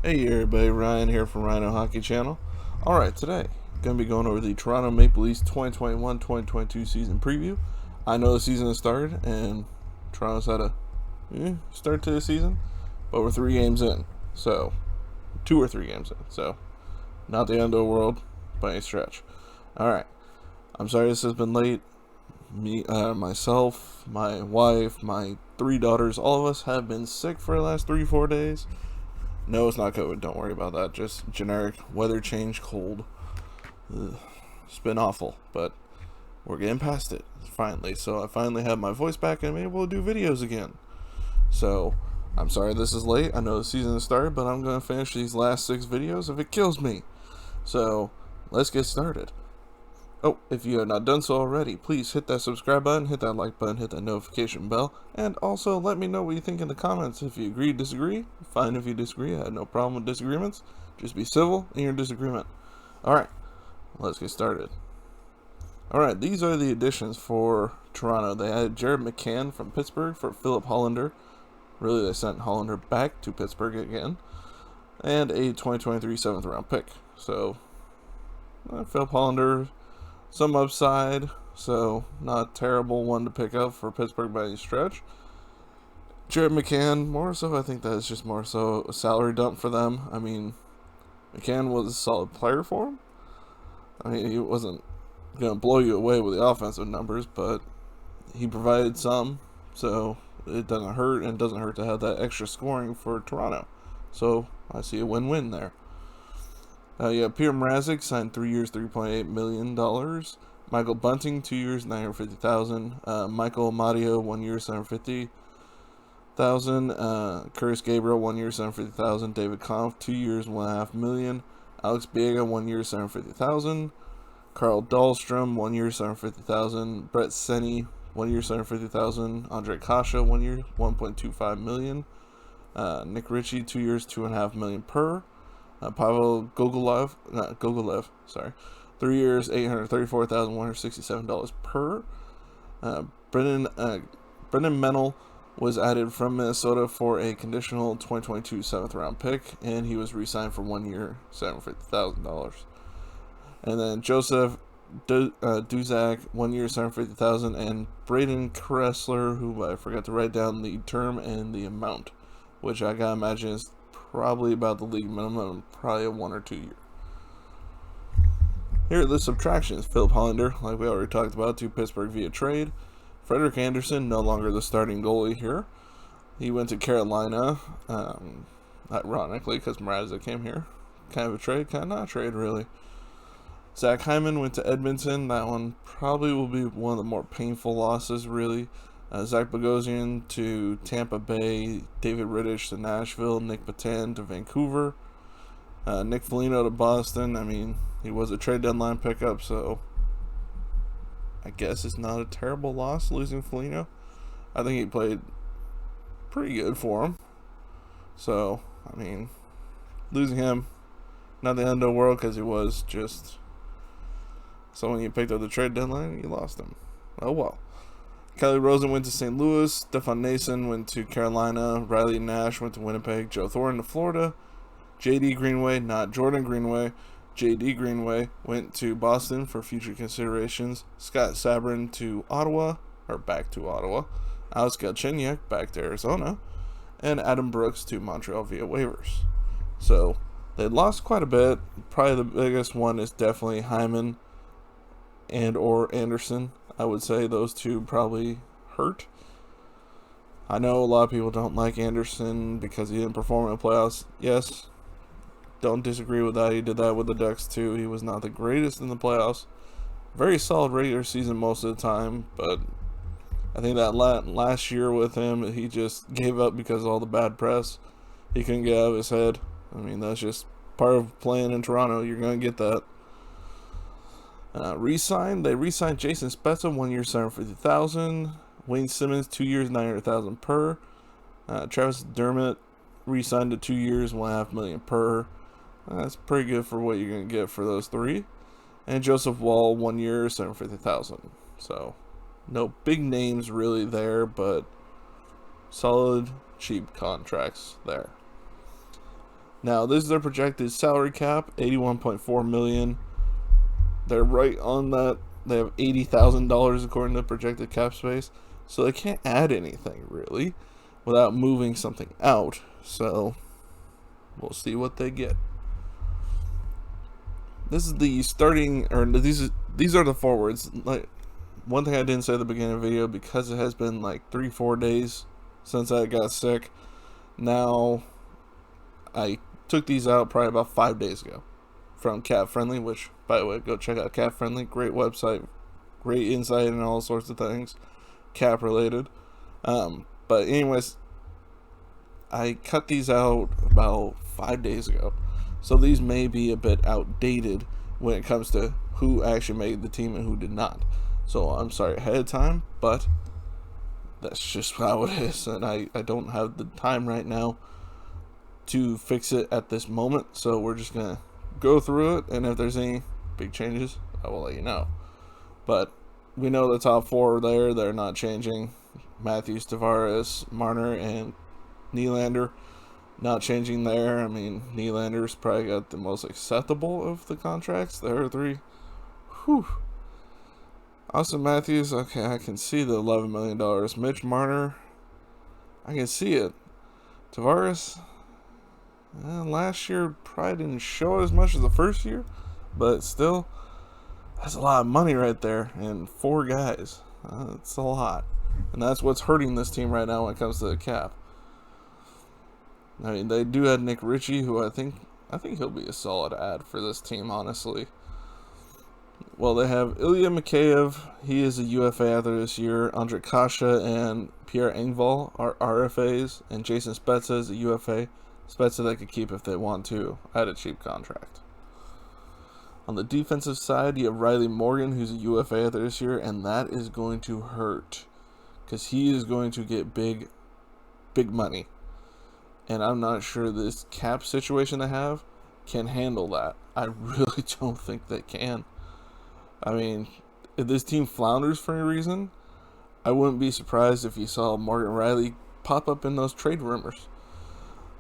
Hey everybody, Ryan here from Rhino Hockey Channel. Alright, today, going to be going over the Toronto Maple Leafs 2021-2022 season preview. I know the season has started, and Toronto's had a start to the season, but we're 3 games in, so, 2 or 3 games in, so, not the end of the world by any stretch. Alright, I'm sorry this has been late. Myself, my wife, my 3 daughters, all of us have been sick for the last 3-4 days. No, it's not COVID. Don't worry about that. Just generic weather change, cold. Ugh. It's been awful, but we're getting past it finally. So I finally have my voice back and I'm able to do videos again. So I'm sorry this is late. I know the season has started, but I'm going to finish these last 6 videos if it kills me. So let's get started. Oh, if you have not done so already, please hit that subscribe button, hit that like button, hit that notification bell, and also let me know what you think in the comments. If you agree, disagree, fine if you disagree. I have no problem with disagreements. Just be civil in your disagreement. Alright, let's get started. Alright, these are the additions for Toronto. They had Jared McCann from Pittsburgh for Philip Hollander. Really, they sent Hollander back to Pittsburgh again. And a 2023 7th round pick. So, Philip Hollander, some upside, so not a terrible one to pick up for Pittsburgh by any stretch. Jared McCann, more so, I think that is just more so a salary dump for them. I mean, McCann was a solid player for him. I mean, he wasn't going to blow you away with the offensive numbers, but he provided some, so it doesn't hurt, and it doesn't hurt to have that extra scoring for Toronto. So I see a win-win there. Peter Mrazek signed 3 years, $3.8 million. Michael Bunting, 2 years, $950,000. Michael Mario, 1 year, $750,000. Curtis Gabriel, 1 year, $750,000. David Kampf, 2 years, $1.5 million. Alex Biega, 1 year, $750,000. Carl Dahlstrom, 1 year, $750,000. Brett Seney, 1 year, $750,000. Andre Kasha, 1 year, $1.25 million. Nick Ritchie, 2 years, $2.5 million per. Pavel Gogolev, 3 years, $834,167 per. Brendan Mennel was added from Minnesota for a conditional 2022 7th round pick, and he was re-signed for 1 year, $750,000. And then Joseph Duzak, 1 year, $750,000, and Braden Kressler, who I forgot to write down the term and the amount, which I gotta imagine is probably about the league minimum, probably a 1 or 2 year. Here are the subtractions. Philip Hollander, like we already talked about, to Pittsburgh via trade. Frederik Andersen, no longer the starting goalie here. He went to Carolina, ironically, because Mrazek came here. Kind of a trade, kind of not a trade, really. Zach Hyman went to Edmonton. That one probably will be one of the more painful losses, really. Zach Bogosian to Tampa Bay, David Rittich to Nashville, Nick Patan to Vancouver, Nick Foligno to Boston. I mean, he was a trade deadline pickup, so I guess it's not a terrible loss losing Foligno. I think he played pretty good for him. So, I mean, losing him, not the end of the world, because he was just someone you picked up the trade deadline, you lost him. Oh well. Kelly Rosen went to St. Louis. Stefan Nason went to Carolina. Riley Nash went to Winnipeg. Joe Thornton to Florida. J.D. Greenway, not Jordan Greenway, J.D. Greenway went to Boston for future considerations. Scott Sabrin to Ottawa, or back to Ottawa. Alex Galchenyuk back to Arizona. And Adam Brooks to Montreal via waivers. So they lost quite a bit. Probably the biggest one is definitely Hyman and or Anderson. I would say those two probably hurt. I know a lot of people don't like Anderson because he didn't perform in the playoffs. Yes, don't disagree with that. He did that with the Ducks too. He was not the greatest in the playoffs. Very solid regular season most of the time, but I think that last year with him, he just gave up because of all the bad press. He couldn't get out of his head. I mean, that's just part of playing in Toronto. You're going to get that. They re-signed Jason Spezza, 1 year, $750,000. Wayne Simmons, 2 years, $900,000 per. Travis Dermott re-signed to 2 years, $1.5 million per. That's pretty good for what you're going to get for those 3. And Joseph Wall, 1 year, $750,000. So, no big names really there, but solid, cheap contracts there. Now, this is their projected salary cap, $81.4 million. They're right on that. They have $80,000 according to projected cap space, so they can't add anything really without moving something out. So we'll see what they get. This is the starting, or these are the forwards. Like, one thing I didn't say at the beginning of the video, because it has been like 3-4 days since I got sick. Now, I took these out probably about 5 days ago from Cap Friendly, which, by the way, go check out Cap Friendly. Great website, great insight and all sorts of things cap related. But anyways, I cut these out about 5 days ago, so these may be a bit outdated when it comes to who actually made the team and who did not. So I'm sorry ahead of time, but that's just how it is, and I don't have the time right now to fix it at this moment, so we're just gonna go through it, and if there's any big changes, I will let you know. But we know the top four are there, they're not changing. Matthews, Tavares, Marner, and Nylander not changing there. I mean, Nylander's probably got the most acceptable of the contracts. There are three. Whew. Austin Matthews, okay, I can see the $11 million. Mitch Marner, I can see it. Tavares, last year probably didn't show as much as the first year, but still, that's a lot of money right there, and 4 guys. That's a lot, and that's what's hurting this team right now when it comes to the cap. I mean, they do have Nick Ritchie, who I think he'll be a solid add for this team, honestly. Well, they have Ilya Mccabe. He is a UFA after this year. Andre Kasha and Pierre Engvall are RFAs, and Jason Spezza is a UFA. Spezza they could keep if they want to at a cheap contract. On the defensive side, you have Riley Morgan, who's a UFA after this year, and that is going to hurt because he is going to get big money. And I'm not sure this cap situation they have can handle that. I really don't think they can. I mean, if this team flounders for any reason, I wouldn't be surprised if you saw Morgan Riley pop up in those trade rumors.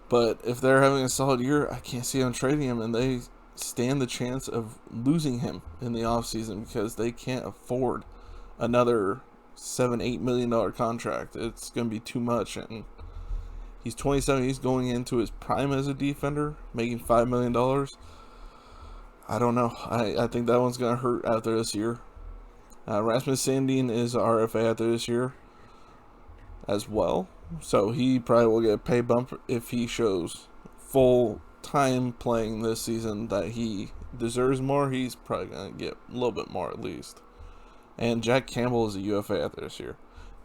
But if they're having a solid year, I can't see them trading him, and they stand the chance of losing him in the offseason because they can't afford another $7-8 million contract. It's going to be too much, and he's 27. He's going into his prime as a defender, making $5 million. I don't know. I think that one's going to hurt after this year. Rasmus Sandine is RFA after this year as well. So he probably will get a pay bump if he shows full time playing this season that he deserves more. He's probably going to get a little bit more at least. And Jack Campbell is a UFA after this year.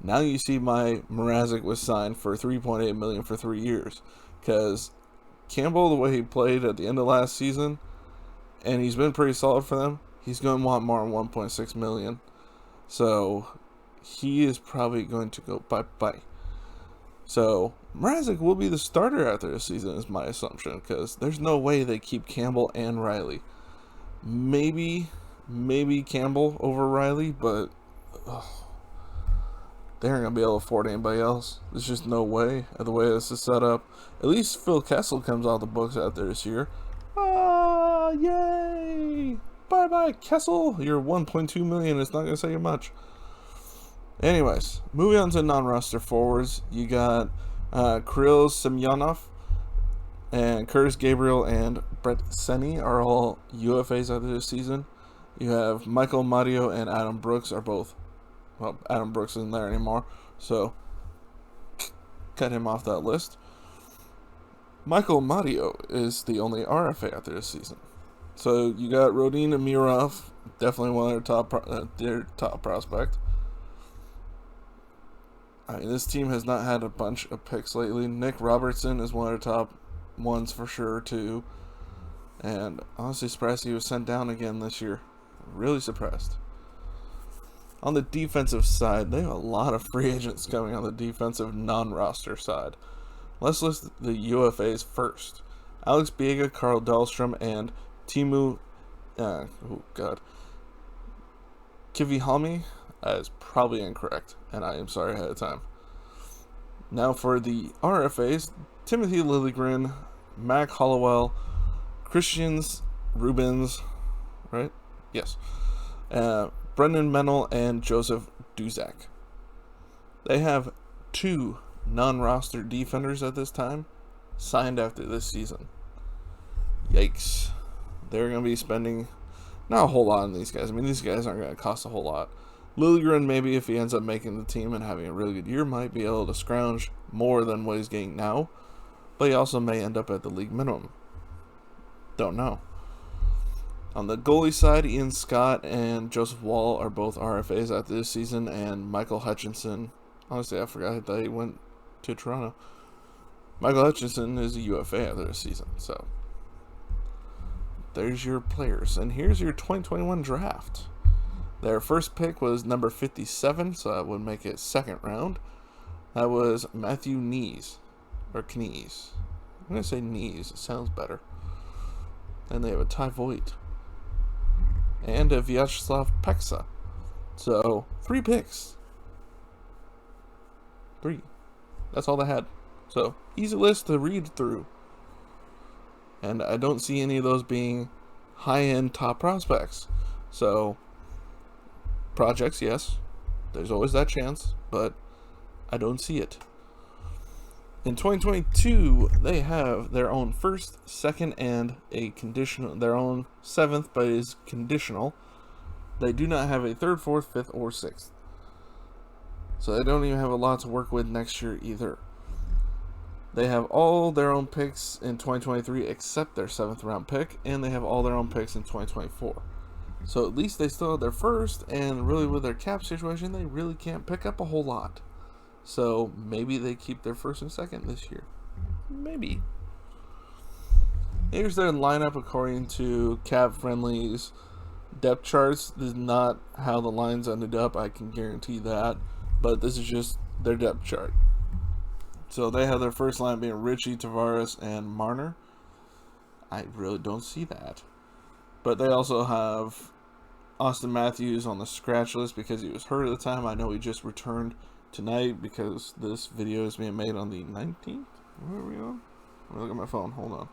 Now you see my Mrazek was signed for $3.8 million for 3 years, because Campbell, the way he played at the end of last season, and he's been pretty solid for them, he's going to want more than $1.6 million. So he is probably going to go bye-bye. So Mrazek will be the starter after this season is my assumption, because there's no way they keep Campbell and Riley. Maybe Campbell over Riley, but they aren't going to be able to afford anybody else. There's just no way, the way this is set up. At least Phil Kessel comes off the books out there this year. Yay! Bye-bye, Kessel! Your $1.2 million is not going to say much. Anyways, moving on to non-roster forwards. You got Kirill Semyonov and Curtis Gabriel and Brett Seney are all UFAs after this season. You have Michael Mario and Adam Brooks are both... Well, Adam Brooks isn't there anymore, so cut him off that list. Michael Mario is the only RFA after this season. So you got Rodin Amirov, definitely one of their top prospect. I mean, this team has not had a bunch of picks lately. Nick Robertson is one of their top ones for sure too. And honestly surprised he was sent down again this year. Really surprised. On the defensive side, they have a lot of free agents coming on the defensive non-roster side. Let's list the UFAs first. Alex Biega, Carl Dahlstrom, and Timu Kivihami is probably incorrect, and I am sorry ahead of time. Now for the RFAs, Timothy Liljegren, Mac Hollowell, Christians, Rubens, right? Yes. Brendan Mennel and Joseph Duzak. They have 2 non-roster defenders at this time signed after this season. Yikes. They're going to be spending not a whole lot on these guys. I mean, these guys aren't going to cost a whole lot. Liljegren, maybe if he ends up making the team and having a really good year, might be able to scrounge more than what he's getting now. But he also may end up at the league minimum. Don't know. On the goalie side, Ian Scott and Joseph Wall are both RFAs after this season, and Michael Hutchinson, honestly, I forgot that he went to Toronto. Michael Hutchinson is a UFA after this season, so there's your players. And here's your 2021 draft. Their first pick was number 57, so that would make it second round. That was Matthew Knees, or Knees. I'm going to say Knees, it sounds better. And they have a Ty Voigt and a Vyacheslav Peksa. So, 3 picks. 3. That's all they had. So, easy list to read through. And I don't see any of those being high-end top prospects. So, projects, yes. There's always that chance, but I don't see it. In 2022, they have their own first, second, and a conditional, their own 7th, but is conditional. They do not have a 3rd, 4th, 5th, or 6th. So they don't even have a lot to work with next year either. They have all their own picks in 2023 except their 7th round pick, and they have all their own picks in 2024. So at least they still have their first, and really with their cap situation, they really can't pick up a whole lot. So maybe they keep their first and second this year. Maybe. Here's their lineup according to Cap Friendly's depth charts. This is not how the lines ended up, I can guarantee that. But this is just their depth chart. So they have their first line being Richie, Tavares, and Marner. I really don't see that. But they also have Austin Matthews on the scratch list because he was hurt at the time. I know he just returned tonight because this video is being made on the 19th. Where are we on? Let me look at my phone. Hold on.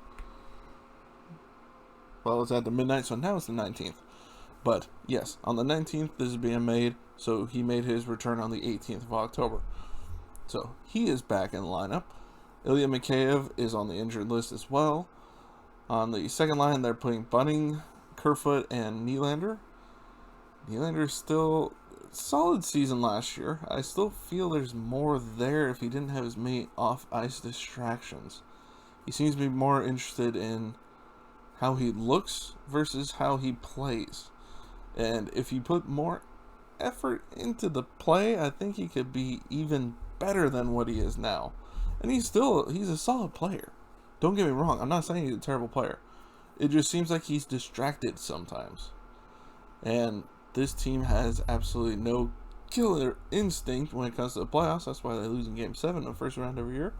Well, it's at the midnight, so now it's the 19th. But yes, on the 19th, this is being made. So he made his return on the 18th of October. So he is back in the lineup. Ilya Mccabe is on the injured list as well. On the second line, they're putting Bunning, Kerfoot, and Nylander. Nylander's still solid season last year. I still feel there's more there if he didn't have as many off-ice distractions. He seems to be more interested in how he looks versus how he plays. And if you put more effort into the play, I think he could be even better than what he is now. And he's a solid player. Don't get me wrong, I'm not saying he's a terrible player. It just seems like he's distracted sometimes. And this team has absolutely no killer instinct when it comes to the playoffs. That's why they lose in Game 7 in the first round every year.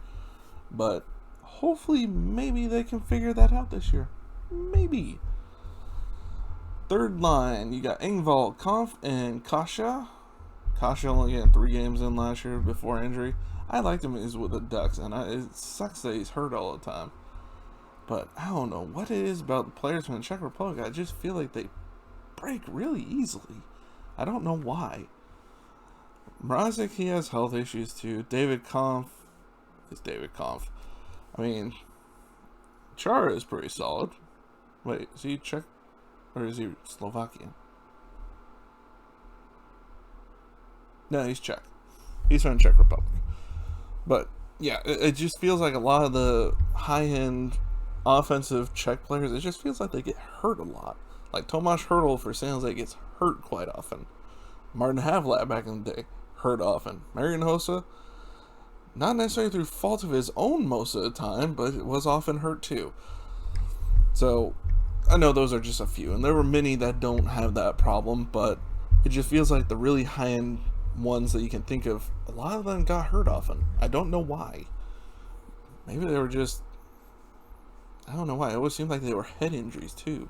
But hopefully, maybe they can figure that out this year. Maybe. Third line, you got Engvall, Kampf, and Kasha. Kasha only getting 3 games in last year before injury. I liked him when he was with the Ducks, and it sucks that he's hurt all the time. But I don't know what it is about the players from the Czech Republic. I just feel like they break really easily. I don't know why. Mrazek, he has health issues too. David Kampf is David Kampf. I mean, Chara is pretty solid. Wait, is he Czech or is he Slovakian? No, he's Czech. He's from the Czech Republic. But yeah, it just feels like a lot of the high-end offensive Czech players, it just feels like they get hurt a lot. Like Tomáš Hertl for San Jose gets hurt quite often. Martin Havlat back in the day, hurt often. Marian Hossa, not necessarily through fault of his own most of the time, but it was often hurt too. So, I know those are just a few, and there were many that don't have that problem, but it just feels like the really high-end ones that you can think of, a lot of them got hurt often. I don't know why. Maybe they were just, I don't know why. It always seemed like they were head injuries too.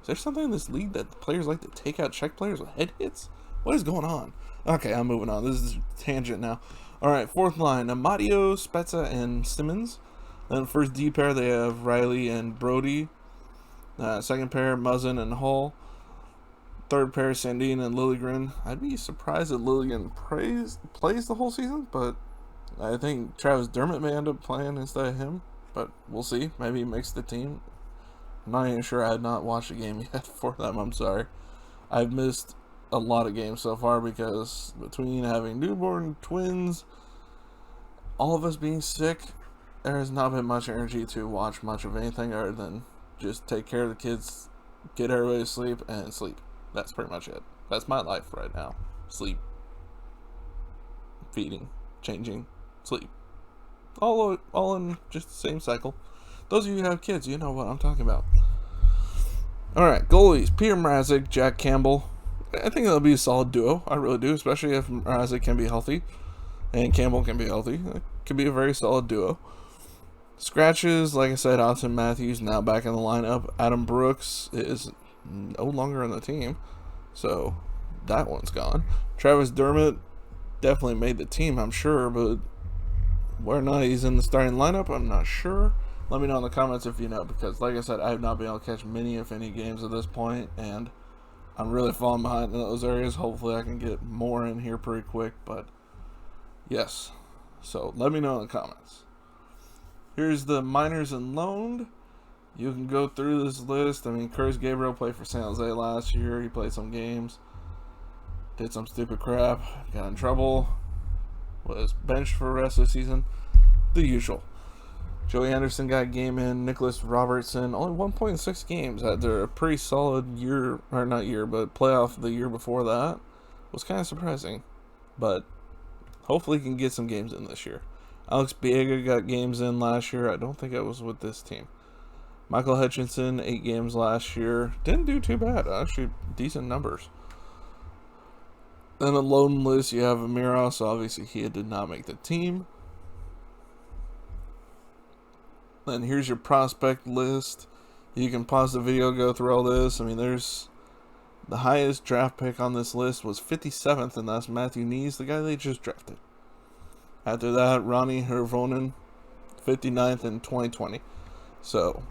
Is there something in this league that the players like to take out Czech players with head hits? What is going on? Okay, I'm moving on. This is a tangent now. Alright, fourth line. Amadio, Spezza, and Simmons. Then first D pair, they have Riley and Brody. Second pair, Muzzin and Hull. Third pair, Sandine and Liljegren. I'd be surprised if Liljegren plays the whole season, but I think Travis Dermott may end up playing instead of him. But we'll see. Maybe he makes the team. I'm not even sure. I had not watched a game yet for them. I'm sorry. I've missed a lot of games so far because between having newborn twins, all of us being sick, there has not been much energy to watch much of anything other than just take care of the kids, get everybody to sleep, and sleep. That's pretty much it. That's my life right now. Sleep, feeding, changing, sleep. All in just the same cycle. Those of you who have kids, you know what I'm talking about. Alright, goalies. Peter Mrazek, Jack Campbell. I think that'll be a solid duo. I really do, especially if Mrazek can be healthy and Campbell can be healthy. It could be a very solid duo. Scratches, like I said, Austin Matthews now back in the lineup. Adam Brooks is no longer on the team, so that one's gone. Travis Dermott definitely made the team, I'm sure, but whether or not he's in the starting lineup, I'm not sure. Let me know in the comments if you know, because like I said, I have not been able to catch many, if any, games at this point, and I'm really falling behind in those areas. Hopefully I can get more in here pretty quick, but yes. So let me know in the comments. Here's the minors and loaned. You can go through this list. I mean, Curtis Gabriel played for San Jose last year. He played some games. Did some stupid crap. Got in trouble. Was benched for the rest of the season. The usual. Joey Anderson got a game in. Nicholas Robertson, only 1.6 games after a pretty solid year, or not year, but playoff the year before that. Was kind of surprising. But hopefully he can get some games in this year. Alex Biega got games in last year. I don't think it was with this team. Michael Hutchinson, 8 games last year. Didn't do too bad. Actually, decent numbers. Then a loan list, you have Amiros. Obviously, he did not make the team. Then here's your prospect list. You can pause the video, go through all this. I mean, there's the highest draft pick on this list was 57th, and that's Matthew Knees, the guy they just drafted. After that, Ronnie Hervonen, 59th in 2020. So,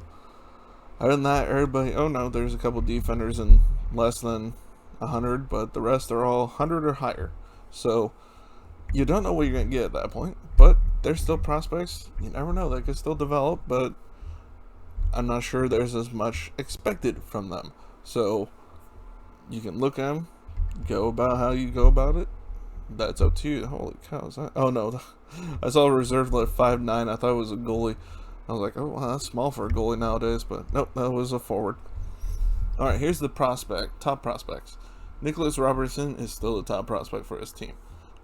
other than that, everybody, oh no, there's a couple defenders in less than 100, but the rest are all 100 or higher. So, you don't know what you're going to get at that point, but they're still prospects. You never know, they could still develop, but I'm not sure there's as much expected from them. So, you can look at them, go about how you go about it. That's up to you. Holy cow, is that? Oh no, I saw a reserve at 5'9". I thought it was a goalie. I was like, oh, well, that's small for a goalie nowadays, but nope, that was a forward. Alright, here's the top prospects. Nicholas Robertson is still the top prospect for his team.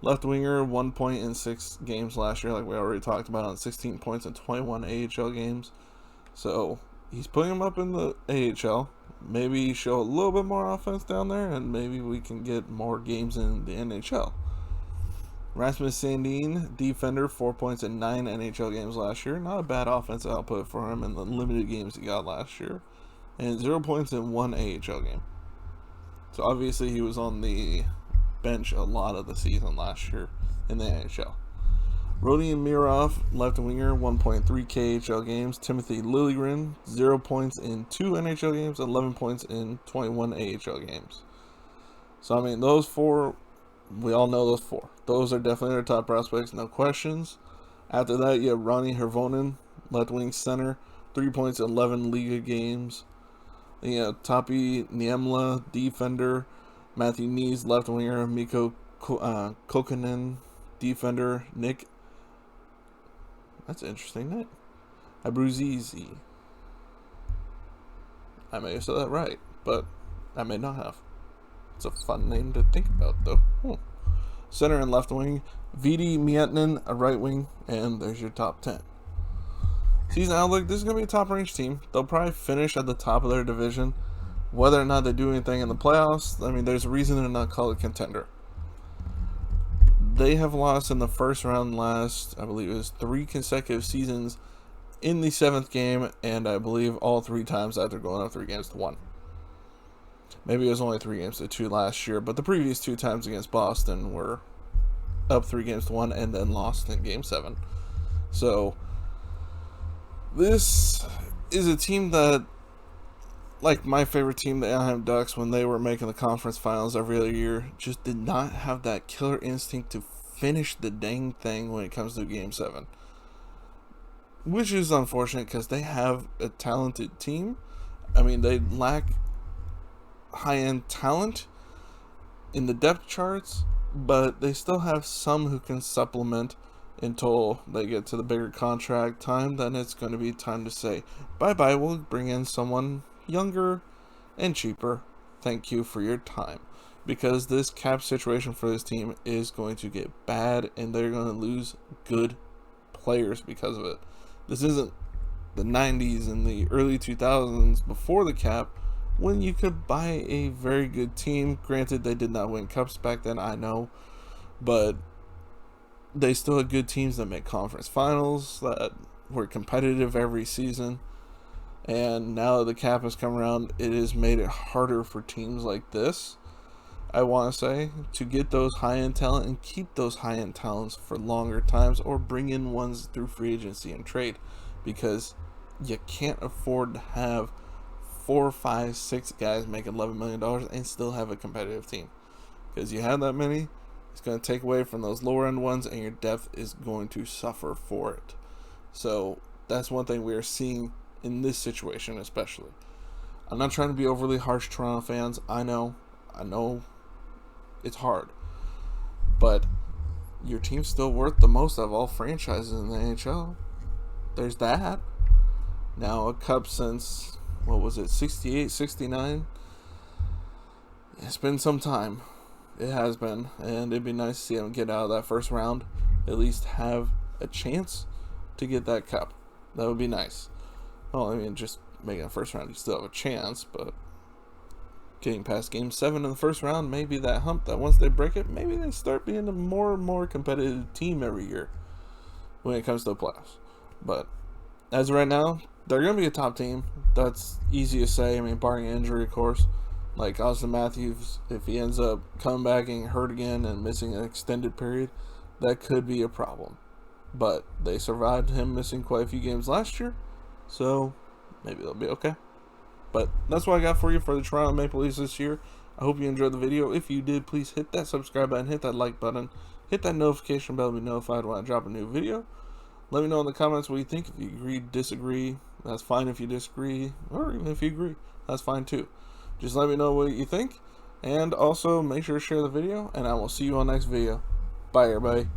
Left winger, 1 point in 6 games last year, like we already talked about, on 16 points in 21 AHL games. So, he's putting him up in the AHL. Maybe show a little bit more offense down there, and maybe we can get more games in the NHL. Rasmus Sandine, defender, 4 points in 9 NHL games last year. Not a bad offensive output for him in the limited games he got last year. And 0 points in 1 AHL game. So obviously he was on the bench a lot of the season last year in the NHL. Rodion Mirov, left winger, 1.3 KHL games. Timothy Liljegren, 0 points in 2 NHL games, 11 points in 21 AHL games. So I mean, those four, we all know those four. Those are definitely our top prospects, no questions. After that, you have Ronnie Hervonen, left wing center, 3 points in 11 Liga games. Then you have Tapi Niemela, defender. Matthew Knees, left winger. Mikko Kokkonen, defender. Nick, that's an interesting name, Abruzzese. I may have said that right, but I may not have. It's a fun name to think about, though. Center and left wing, Vidi Miettinen, a right wing, and there's your top 10. Season outlook, this is going to be a top-range team. They'll probably finish at the top of their division. Whether or not they do anything in the playoffs, I mean, there's a reason to not call it contender. They have lost in the first round last, I believe it was 3 consecutive seasons in the 7th game, and I believe all 3 times after going up 3 games to 1. Maybe it was only 3 games to 2 last year, but the previous 2 times against Boston were up 3 games to 1 and then lost in game 7. So, This is a team that, like my favorite team, the Anaheim Ducks, when they were making the conference finals every other year, just did not have that killer instinct to finish the dang thing when it comes to Game 7. Which is unfortunate because they have a talented team. I mean, they lack high-end talent in the depth charts, but they still have some who can supplement until they get to the bigger contract time. Then it's going to be time to say bye-bye. We'll bring in someone younger and cheaper. Thank you for your time. Because this cap situation for this team is going to get bad, and they're going to lose good players because of it. This isn't the 90s and the early 2000s before the cap, when you could buy a very good team. Granted, they did not win cups back then, I know, but they still had good teams that made conference finals, that were competitive every season. And now that the cap has come around, it has made it harder for teams like this, I want to say, to get those high-end talent and keep those high-end talents for longer times, or bring in ones through free agency and trade, because you can't afford to have 4, 5, 6 guys making $11 million and still have a competitive team. Because you have that many, it's going to take away from those lower-end ones, and your depth is going to suffer for it. So that's one thing we are seeing in this situation especially. I'm not trying to be overly harsh, Toronto fans. I know it's hard, but your team's still worth the most of all franchises in the NHL. There's that. Now a cup since, what was it, 68, 69? It's been some time. It has been, and it'd be nice to see them get out of that first round, at least have a chance to get that cup. That would be nice. Well, I mean, just making a first round, you still have a chance, but getting past Game 7 in the first round may be that hump that once they break it, maybe they start being a more and more competitive team every year when it comes to the playoffs. But as of right now, they're going to be a top team. That's easy to say. I mean, barring injury, of course. Like Austin Matthews, if he ends up coming back and hurt again and missing an extended period, that could be a problem. But they survived him missing quite a few games last year, so maybe they'll be okay. But that's what I got for you for the Toronto Maple Leafs this year. I hope you enjoyed the video. If you did, please hit that subscribe button, hit that like button, hit that notification bell to be notified when I drop a new video. Let me know in the comments what you think. If you agree, disagree, that's fine. If you disagree, or even if you agree, that's fine too. Just let me know what you think. And also, make sure to share the video, and I will see you on the next video. Bye, everybody.